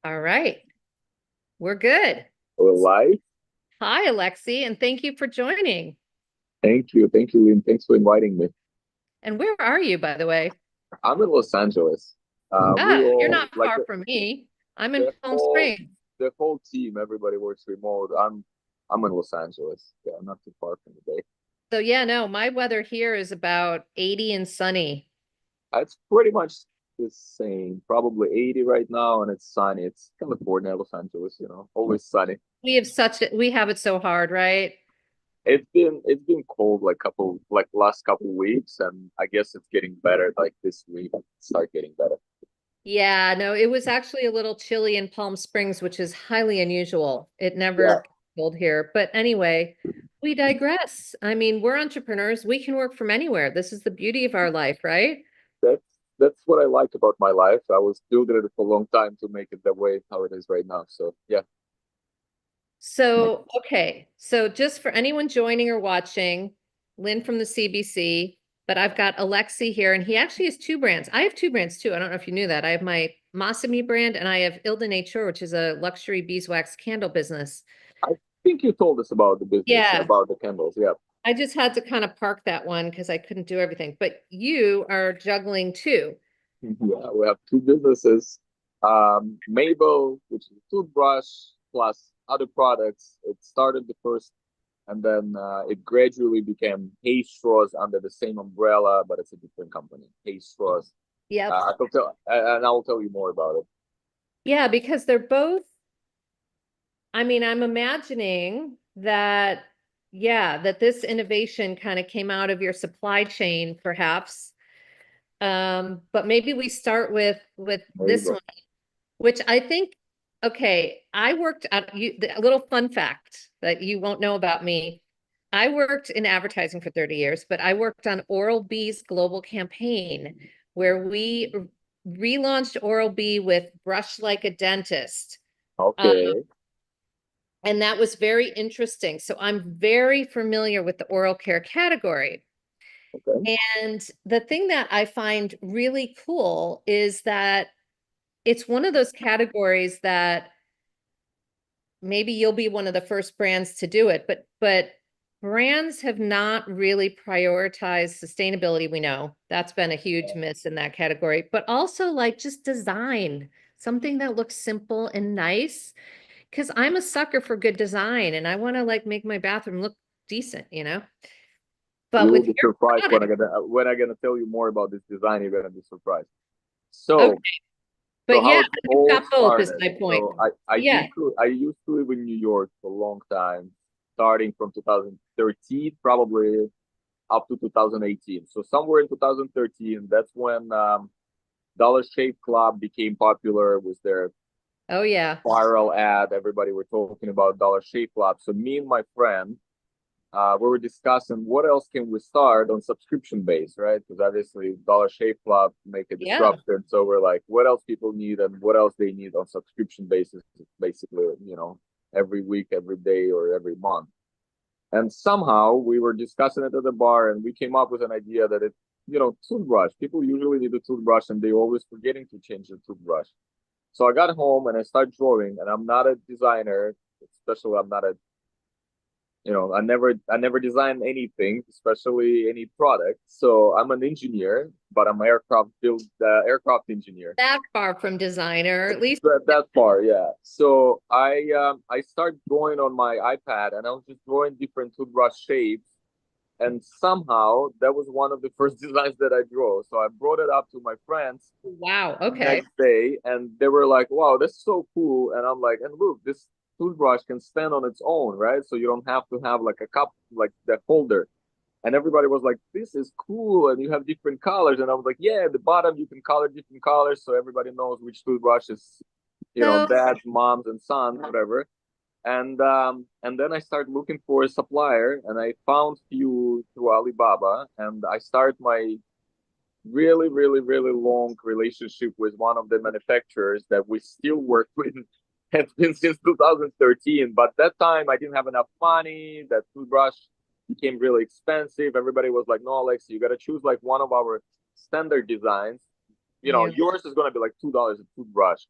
All right, we're good. We're live. Hi, Alexi, and thank you for joining. Thank you, Lynn. Thanks for inviting me. And where are you, by the way? I'm in Los Angeles. We Ah, you're all not like far from me. I'm in the Palm whole Springs. the whole team. Everybody works remote. I'm in Los Angeles. Yeah, not too far from the bay. So yeah, no, my weather here is about 80 and sunny. It's pretty much the same. Probably 80 right now, and it's sunny. It's California, Los Angeles. Always sunny. We have it so hard, right? It's been cold like last couple weeks, and I guess it's getting better. Like this week, start getting better. Yeah, no, it was actually a little chilly in Palm Springs, which is highly unusual. It Yeah. never cold here. But anyway, we digress. I mean, we're entrepreneurs. We can work from anywhere. This is the beauty of our life, right? That's that's what I like about my life. I was building it for a long time to make it the way how it is right now. So yeah. So, okay. So just for anyone joining or watching, Lynn from the CBC, but I've got Alexi here, and he actually has two brands. I have two brands too. I don't know if you knew that. I have my Masami brand and I have Il de Nature, which is a luxury beeswax candle business. I think you told us about the business, Yeah, about the candles. Yeah. I just had to kind of park that one because I couldn't do everything. But you are juggling two. Yeah, we have two businesses. Mable, which is a toothbrush, plus other products. It started the first, and then it gradually became Hay Straws under the same umbrella, but it's a different company. Hay Straws. Yep. And I will tell you more about it. Yeah, because they're both, I mean, I'm imagining that, yeah, that this innovation kind of came out of your supply chain, perhaps. But maybe we start with There you this go. one, which I think, okay, I worked at a little fun fact that you won't know about me. I worked in advertising for 30 years, but I worked on Oral-B's global campaign where we relaunched Oral-B with Brush Like a Dentist. Um, Okay. and that was very interesting. So I'm very familiar with the oral care category. Okay. And the thing that I find really cool is that it's one of those categories that maybe you'll be one of the first brands to do it, but brands have not really prioritized sustainability. We know that's been a huge miss in that category, but also like just design, something that looks simple and nice. Because I'm a sucker for good design and I want to like make my bathroom look decent, you know? But You will with be your surprised product, when I'm gonna tell you more about this design. You're gonna be surprised. okay, So, so but how yeah, it you've all got both is started. my point. So Yeah. I used to live in New York for a long time, starting from 2013, probably up to 2018. So somewhere in 2013, that's when Dollar Shave Club became popular with their Oh yeah. viral ad. Everybody were talking about Dollar Shave Club. So me and my friend we were discussing what else can we start on subscription base, right? Because obviously Dollar Shave Club make a Yeah. disruption. So we're like, what else people need and what else they need on subscription basis, basically, every week, every day, or every month. And somehow we were discussing it at the bar and we came up with an idea that toothbrush. People usually need a toothbrush and they always forgetting to change the toothbrush. So I got home and I started drawing, and I'm not a designer, especially I'm not a I never designed anything, especially any product. So I'm an engineer, but I'm aircraft engineer. That far from designer, at least. That far, yeah. So I started drawing on my iPad, and I was just drawing different toothbrush shapes, and somehow that was one of the first designs that I drew. So I brought it up to my friends Wow. the Okay. next day, and they were like, "Wow, that's so cool!" And I'm like, "And look, this toothbrush can stand on its own, right? So you don't have to have like a cup, like the holder." And everybody was like, "This is cool!" And you have different colors, and I was like, "Yeah, at the bottom you can color different colors, so everybody knows which toothbrush is, So, dad's, mom's, and son's, whatever." And then I started looking for a supplier, and I found few through Alibaba, and I started my really, really, really long relationship with one of the manufacturers that we still work with. Has been since 2013. But that time I didn't have enough money. That toothbrush became really expensive. Everybody was like, "No, Alex, you got to choose like one of our standard designs. yeah. Yours is gonna be like $2 a toothbrush."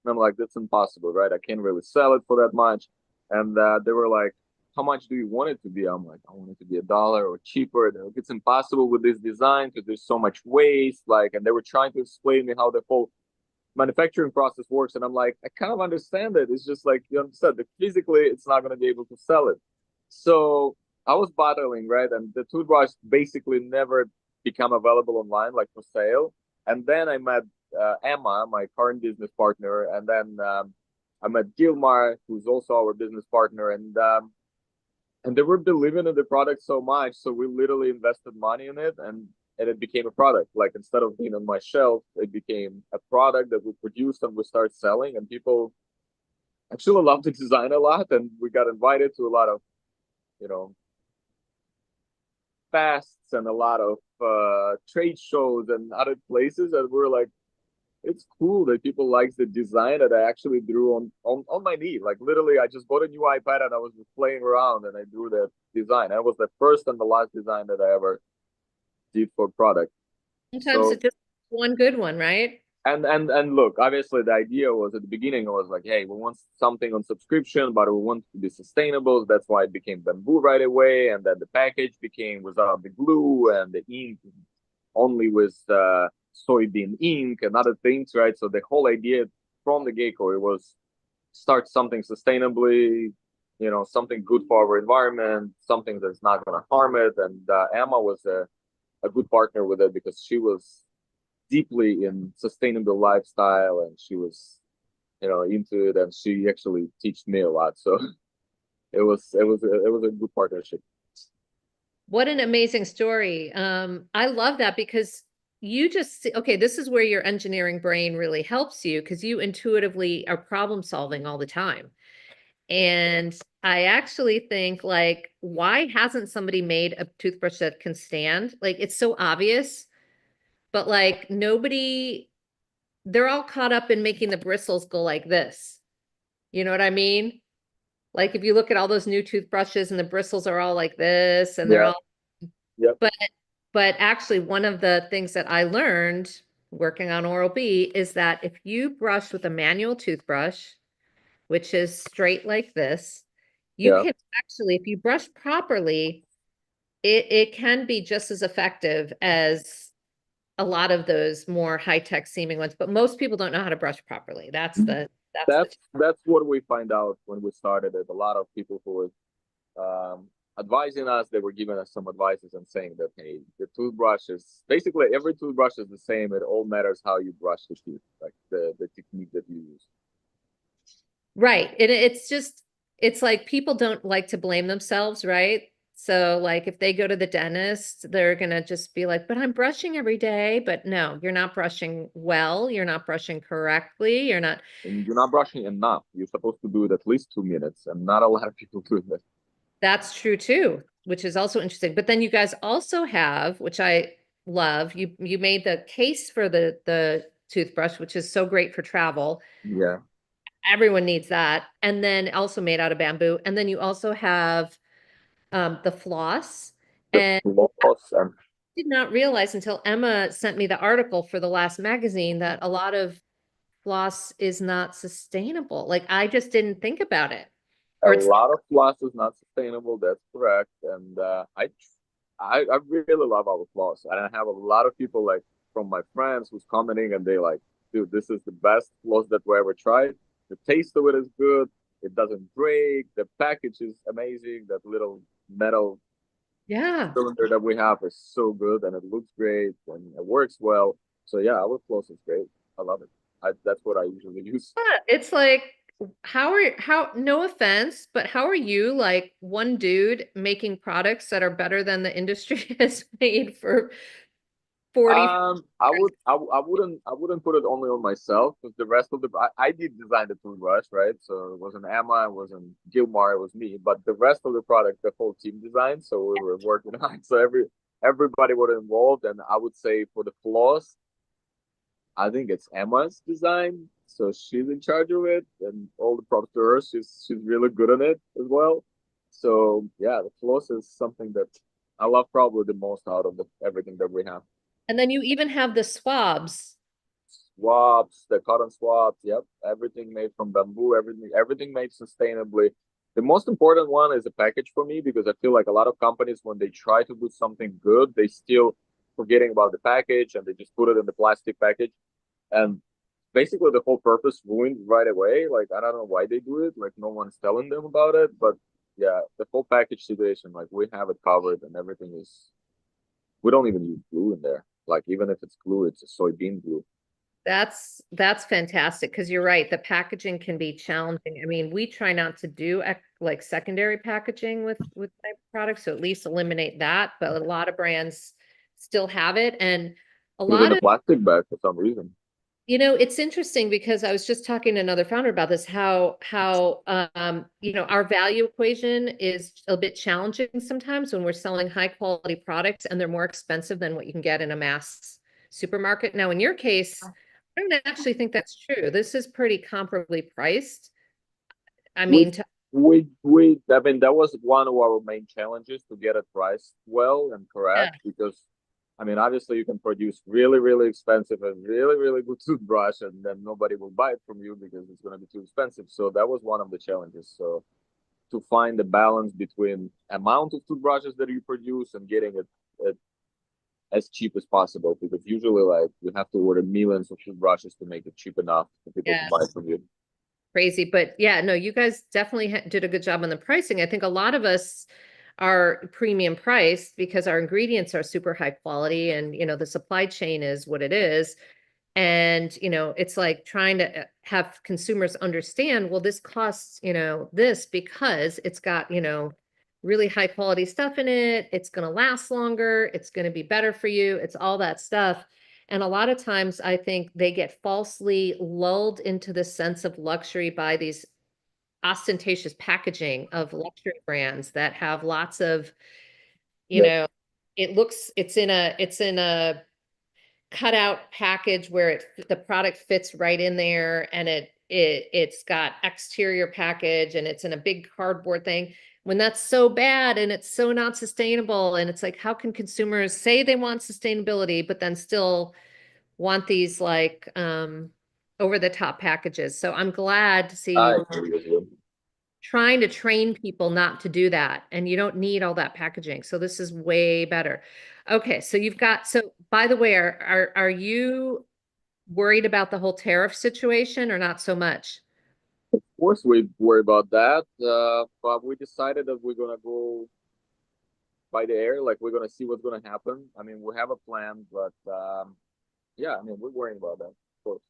And I'm like, that's impossible, right? I can't really sell it for that much. And they were like, how much do you want it to be? I'm like, I want it to be $1 or cheaper. They're like, it's impossible with this design because there's so much waste. Like, and they were trying to explain me how the whole manufacturing process works. And I'm like, I kind of understand it. It's just like you understand that physically it's not going to be able to sell it. So I was battling, right? And the toothbrush basically never become available online, like for sale. And then I met Emma, my current business partner, and then I met Gilmar, who's also our business partner, and they were believing in the product so much, so we literally invested money in it, and it became a product. Like instead of being on my shelf, it became a product that we produced and we start selling, and people actually love the design a lot, and we got invited to a lot of you know fests and a lot of trade shows and other places, and we're like, it's cool that people likes the design that I actually drew on my knee. Like literally, I just bought a new iPad and I was just playing around and I drew that design. That was the first and the last design that I ever did for product. Sometimes So it's just one good one, right? and look, obviously the idea was at the beginning I was like, hey, we want something on subscription, but we want to be sustainable. That's why it became bamboo right away, and then the package became without the glue and the ink only with soybean ink and other things, right? So the whole idea from the get-go it was start something sustainably, something good for our environment, something that's not going to harm it. And Emma was a good partner with it because she was deeply in sustainable lifestyle and she was, into it, and she actually teach me a lot. So it was a good partnership. What an amazing story. I love that because you just okay, this is where your engineering brain really helps you because you intuitively are problem solving all the time. And I actually think like, why hasn't somebody made a toothbrush that can stand? Like it's so obvious, but like nobody, they're all caught up in making the bristles go like this. You know what I mean? Like if you look at all those new toothbrushes and the bristles are all like this and they're Yeah. all Yep. but actually one of the things that I learned working on Oral-B is that if you brush with a manual toothbrush, which is straight like this, you Yeah. can actually, if you brush properly, it can be just as effective as a lot of those more high-tech seeming ones, but most people don't know how to brush properly. That's what we find out when we started it. A lot of people who were advising us, they were giving us some advices and saying that hey, the toothbrush is basically every toothbrush is the same. It all matters how you brush the teeth, like the technique that you use. Right. And it's just, it's like people don't like to blame themselves, right? So like if they go to the dentist, they're gonna just be like, but I'm brushing every day. But no, you're not brushing well, you're not brushing correctly, you're not. And you're not brushing enough. You're supposed to do it at least 2 minutes, and not a lot of people do that. That's true too, which is also interesting. But then you guys also have, which I love, you made the case for the toothbrush, which is so great for travel. Yeah, Everyone needs that. And then also made out of bamboo. And then you also have the floss. the And floss and did not realize until Emma sent me the article for the last magazine that a lot of floss is not sustainable. Like I just didn't think about it. a Or it's lot of floss is not sustainable. That's correct. And I really love our floss, and I have a lot of people like from my friends who's commenting, and they like, dude, this is the best floss that we ever tried. The taste of it is good. It doesn't break. The package is amazing. That little metal yeah. cylinder that we have is so good, and it looks great and it works well. So yeah, our floss is great. I love it. That's what I usually use. It's like how no offense, but how are you like one dude making products that are better than the industry has made for 40 I wouldn't put it only on myself because the rest of I did design the toothbrush, right? So it wasn't Emma, it wasn't Gilmar, it was me. But the rest of the product, the whole team designed. So we were working on it. So everybody was involved, and I would say for the floss, I think it's Emma's design. So she's in charge of it, and all the props to her. She's really good on it as well. So yeah, the floss is something that I love probably the most out of everything that we have. and then you even have the swabs. swabs, the cotton swabs. Yep, everything made from bamboo. Everything made sustainably. The most important one is the package for me because I feel like a lot of companies when they try to do something good, they still forgetting about the package and they just put it in the plastic package and basically the whole purpose ruined right away. Like I don't know why they do it. Like no one's telling them about it, but yeah, the whole package situation, like we have it covered and everything is. We don't even use glue in there. Like even if it's glue, it's a soybean glue. That's fantastic because you're right. The packaging can be challenging. I mean, we try not to do like secondary packaging with type products, so at least eliminate that. But a lot of brands still have it, and a Put it in lot a of plastic bag for some reason. it's interesting because I was just talking to another founder about this, how our value equation is a bit challenging sometimes when we're selling high quality products and they're more expensive than what you can get in a mass supermarket. Now, in your case, I don't actually think that's true. This is pretty comparably priced. I We mean, I mean that was one of our main challenges to get it priced well and yeah, correct because I mean obviously you can produce really, really expensive and really, really good toothbrush and then nobody will buy it from you because it's gonna be too expensive. So that was one of the challenges. So to find the balance between amount of toothbrushes that you produce and getting it as cheap as possible because usually like you have to order millions of toothbrushes to make it cheap enough for people to yeah. buy it from you. Crazy. But yeah, no, you guys definitely did a good job on the pricing. I think a lot of us are premium priced because our ingredients are super high quality and, the supply chain is what it is. And, it's like trying to have consumers understand, well, this costs, this because it's got, really high quality stuff in it. It's going to last longer. It's going to be better for you. It's all that stuff. And a lot of times I think they get falsely lulled into the sense of luxury by these ostentatious packaging of luxury brands that have lots of, you Yes, know, it's in a cutout package where the product fits right in there and it's got exterior package and it's in a big cardboard thing when that's so bad and it's so not sustainable and it's like how can consumers say they want sustainability but then still want these like over the top packages. So I'm glad to see I you agree with you. trying to train people not to do that. And you don't need all that packaging. So this is way better. Okay, so so by the way, are you worried about the whole tariff situation or not so much? Of course, we worry about that, but we decided that we're gonna go by the air. Like we're gonna see what's gonna happen. I mean, we have a plan, but yeah, I mean, we're worrying about that. Of course,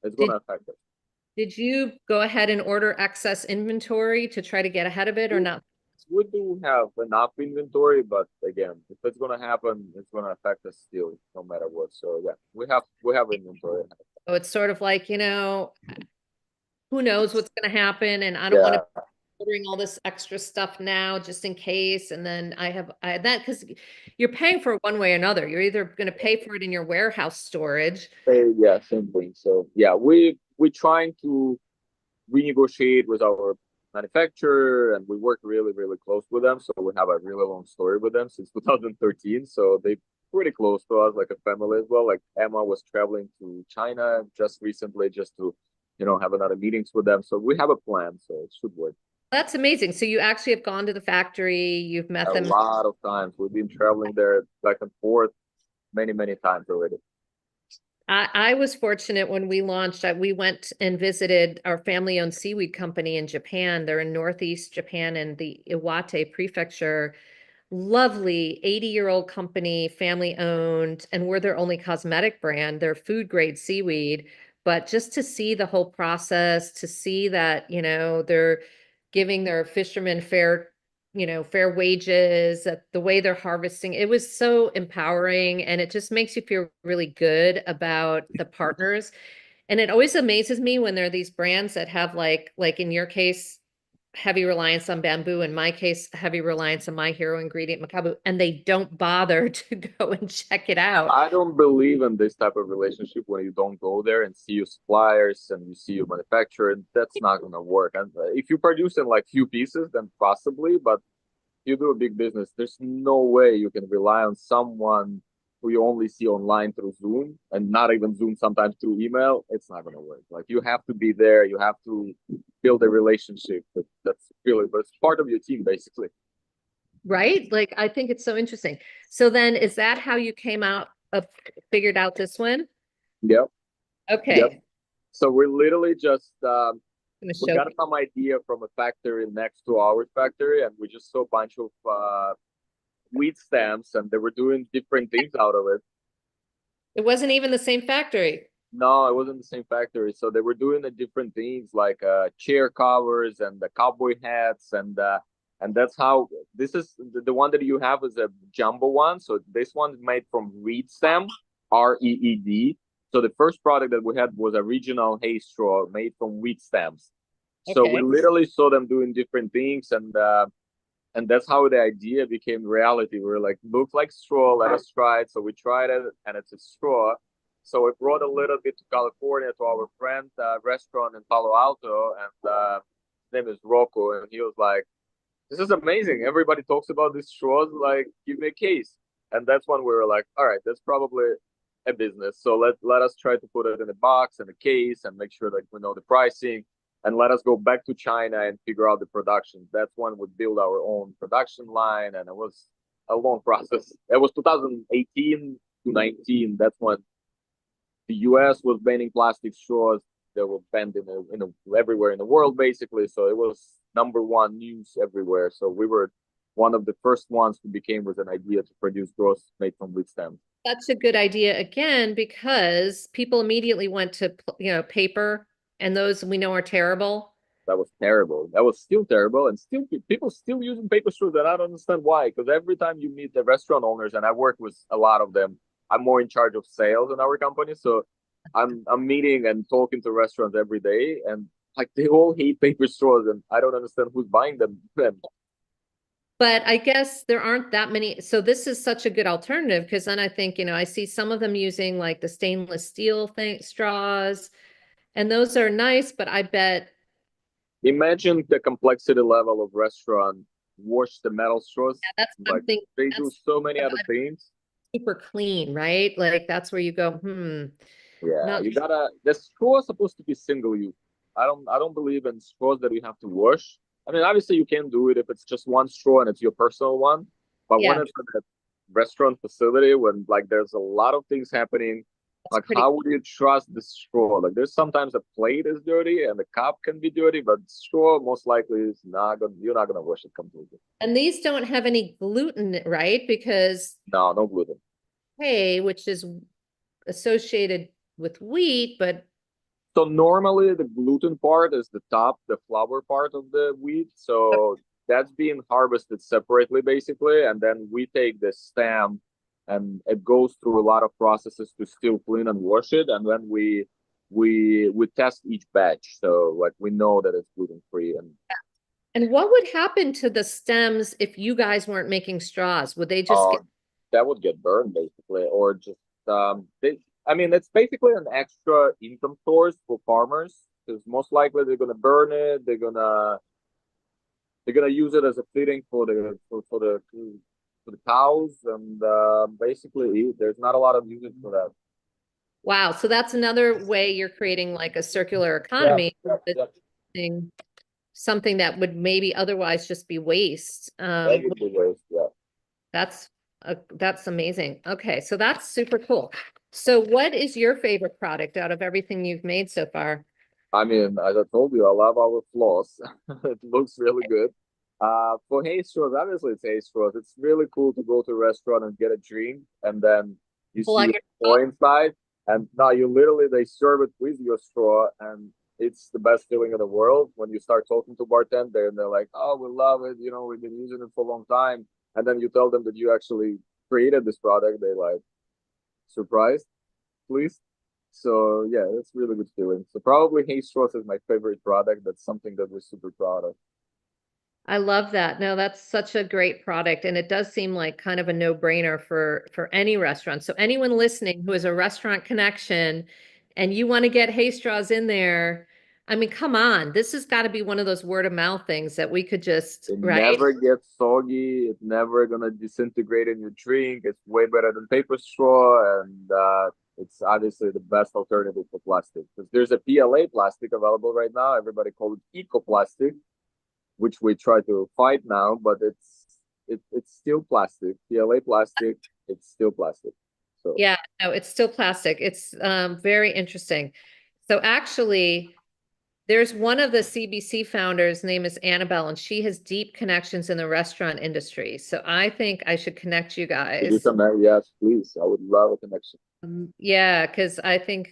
it's Did gonna affect us. did you go ahead and order excess inventory to try to get ahead of it or We, not? we do have enough inventory, but again, if it's gonna happen, it's gonna affect us still, no matter what. So yeah, we have inventory. So it's sort of like, who knows what's going to happen and I don't want to Yeah, be ordering all this extra stuff now just in case and then I had that because you're paying for it one way or another. You're either going to pay for it in your warehouse storage. yeah, same thing. So yeah, we trying to renegotiate with our manufacturer and we work really, really close with them. So we have a really long story with them since 2013. So they pretty close to us, like a family as well. Like Emma was traveling to China just recently just to, have another meetings with them. So we have a plan, so it should work. That's amazing. So you actually have gone to the factory, you've met A them. lot of times we've been traveling there back and forth many, many times already. I was fortunate when we launched, we went and visited our family-owned seaweed company in Japan. They're in Northeast Japan in the Iwate Prefecture. Lovely 80-year-old company, family owned, and we're their only cosmetic brand. They're food grade seaweed. But just to see the whole process, to see that, they're giving their fishermen fair wages, that the way they're harvesting, it was so empowering. And it just makes you feel really good about the partners. And it always amazes me when there are these brands that have like in your case, heavy reliance on bamboo, in my case, heavy reliance on my hero ingredient, macabu, and they don't bother to go and check it out. I don't believe in this type of relationship when you don't go there and see your suppliers and you see your manufacturer. That's not gonna work. And if you produce in like few pieces, then possibly. But if you do a big business, there's no way you can rely on someone who you only see online through Zoom and not even Zoom, sometimes through email, it's not going to work. Like you have to be there. You have to build a relationship. That's really, but it's part of your team basically. Right? Like, I think it's so interesting. So then is that how you came out of figured out this one? Yep. Yep. Okay. So we literally just I'm gonna we show. got some idea from a factory next to our factory, and we just saw a bunch of wheat stamps, and they were doing different things out of it. It wasn't even the same factory. No, it wasn't the same factory. So they were doing the different things like chair covers and the cowboy hats, and that's how this is the one that you have is a jumbo one. So this one is made from reed stem, REED. So the first product that we had was a regional hay straw made from wheat stems. So we Okay. literally saw them doing different things, and that's how the idea became reality. We were like, look like straw, let us try it. So we tried it, and it's a straw. So we brought a little bit to California to our friend restaurant in Palo Alto, and his name is Rocco, and he was like, "This is amazing! Everybody talks about these straws. Like, give me a case." And that's when we were like, "All right, that's probably a business. So let us try to put it in a box and a case, and make sure that we know the pricing." And let us go back to China and figure out the production. That's when we build our own production line, and it was a long process. It was 2018 to 19. That's when the US was banning plastic straws. They were banned everywhere in the world, basically. So it was number one news everywhere. So we were one of the first ones who became with an idea to produce straws made from wheat stems. That's a good idea again, because people immediately went to, paper, and those we know are terrible. That was terrible. That was still terrible, and still people still using paper straws, and I don't understand why. Because every time you meet the restaurant owners, and I work with a lot of them, I'm more in charge of sales in our company, so I'm meeting and talking to restaurants every day, and like they all hate paper straws, and I don't understand who's buying them. But I guess there aren't that many. So this is such a good alternative, because then I think, I see some of them using like the stainless steel thing straws, and those are nice, but I bet, Imagine the complexity level of restaurant wash the metal straws. yeah, that's what Like I'm thinking. they do That's so many other things. super clean, right? Like that's where you go, Yeah, not you gotta. The straw is supposed to be single use. I don't believe in straws that you have to wash. I mean, obviously you can do it if it's just one straw and it's your personal one. But when yeah, it's in a restaurant facility, when like there's a lot of things happening, that's like pretty. how would you trust the straw? Like there's sometimes a plate is dirty and the cup can be dirty, but straw most likely is not gonna. You're not gonna wash it completely. And these don't have any gluten, right? Because No, no gluten. hay, which is associated with wheat, but So normally the gluten part is the top, the flour part of the wheat. So that's being harvested separately, basically, and then we take the stem, and it goes through a lot of processes to still clean and wash it, and then we test each batch, so like we know that it's gluten free. and what would happen to the stems if you guys weren't making straws? Would they just Uh, get, that would get burned basically, or just I mean, it's basically an extra income source for farmers because most likely they're gonna burn it. They're gonna use it as a feeding for the cows, and basically there's not a lot of usage for that. wow, so that's another way you're creating like a circular Yeah, economy, yeah, thing- something that would maybe otherwise just be waste. that would be waste. Yeah, That's that's amazing. Okay, so that's super cool. So what is your favorite product out of everything you've made so far? I mean, as I told you, I love our floss. It looks really good. For hay straws, obviously it's hay straws. It's really cool to go to a restaurant and get a drink, and then you Pull out see a your straw inside, and now you literally they serve it with your straw, and it's the best feeling in the world when you start talking to bartender and they're like, "Oh, we love it. You know, we've been using it for a long time," and then you tell them that you actually created this product. They like surprised, please. So yeah, that's really good feeling. So probably hay straws is my favorite product. That's something that we're super proud of. I love that. No, that's such a great product, and it does seem like kind of a no-brainer for any restaurant. So anyone listening who has a restaurant connection and you want to get hay straws in there, I mean, come on, this has got to be one of those word of mouth things that we could just, It right? never gets soggy. It's never gonna disintegrate in your drink. It's way better than paper straw, and it's obviously the best alternative for plastic. Because there's a PLA plastic available right now. Everybody calls it eco plastic, which we try to fight now, but it's still plastic. PLA plastic, it's still plastic. So Yeah, no, it's still plastic. It's very interesting. So actually, there's one of the CBC founders, name is Annabelle, and she has deep connections in the restaurant industry. So I think I should connect you could you guys. come back? Yes, please. I would love a connection. Yeah, because I think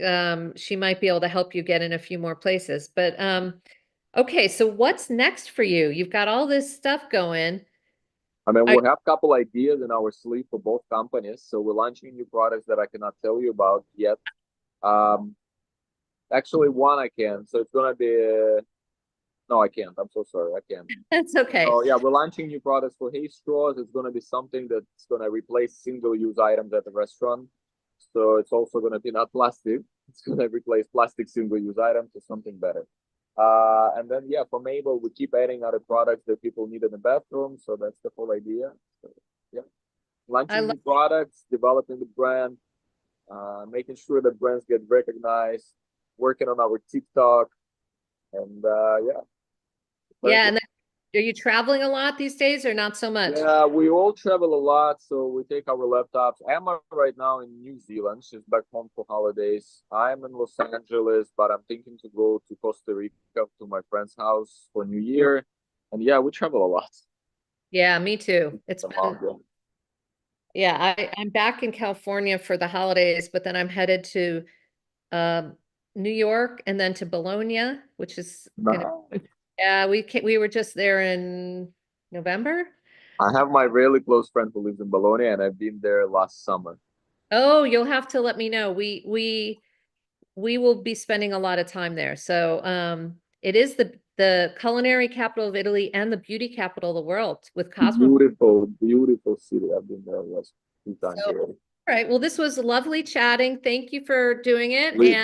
she might be able to help you get in a few more places. But okay, so what's next for you? You've got all this stuff going. I mean, Are, we'll have a couple ideas in our sleeve for both companies. So we're launching new products that I cannot tell you about yet. Um, Actually, one I can. So it's gonna be no, I can't. I'm so sorry. I can't. that's okay. So yeah, we're launching new products for hay straws. It's gonna be something that's gonna replace single-use items at the restaurant. So it's also gonna be not plastic. It's gonna replace plastic single-use items to something better. And then yeah, for Mable, we keep adding other products that people need in the bathroom. So that's the whole idea. So, yeah, I launching love new products, developing the brand, making sure that brands get recognized, working on our TikTok, and yeah, very yeah, good. and then, are you traveling a lot these days or not so much? Yeah, we all travel a lot, so we take our laptops. Emma right now in New Zealand. She's back home for holidays. I'm in Los Angeles, but I'm thinking to go to Costa Rica to my friend's house for New Year. And yeah, we travel a lot. Yeah, me too. It's The been, mountain. yeah, I'm back in California for the holidays, but then I'm headed to um, New York and then to Bologna, which is gonna, Nice. yeah, we were just there in November. I have my really close friend who lives in Bologna, and I've been there last summer. Oh, you'll have to let me know. We will be spending a lot of time there. So it is the culinary capital of Italy and the beauty capital of the world with Cosmo. Beautiful, beautiful city. I've been there last 2 times So, all already. right. Well, this was lovely chatting. Thank you for doing it Please.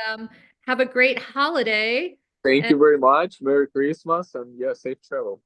and have a great holiday. Thank And you very much. Merry Christmas and yeah, safe travel.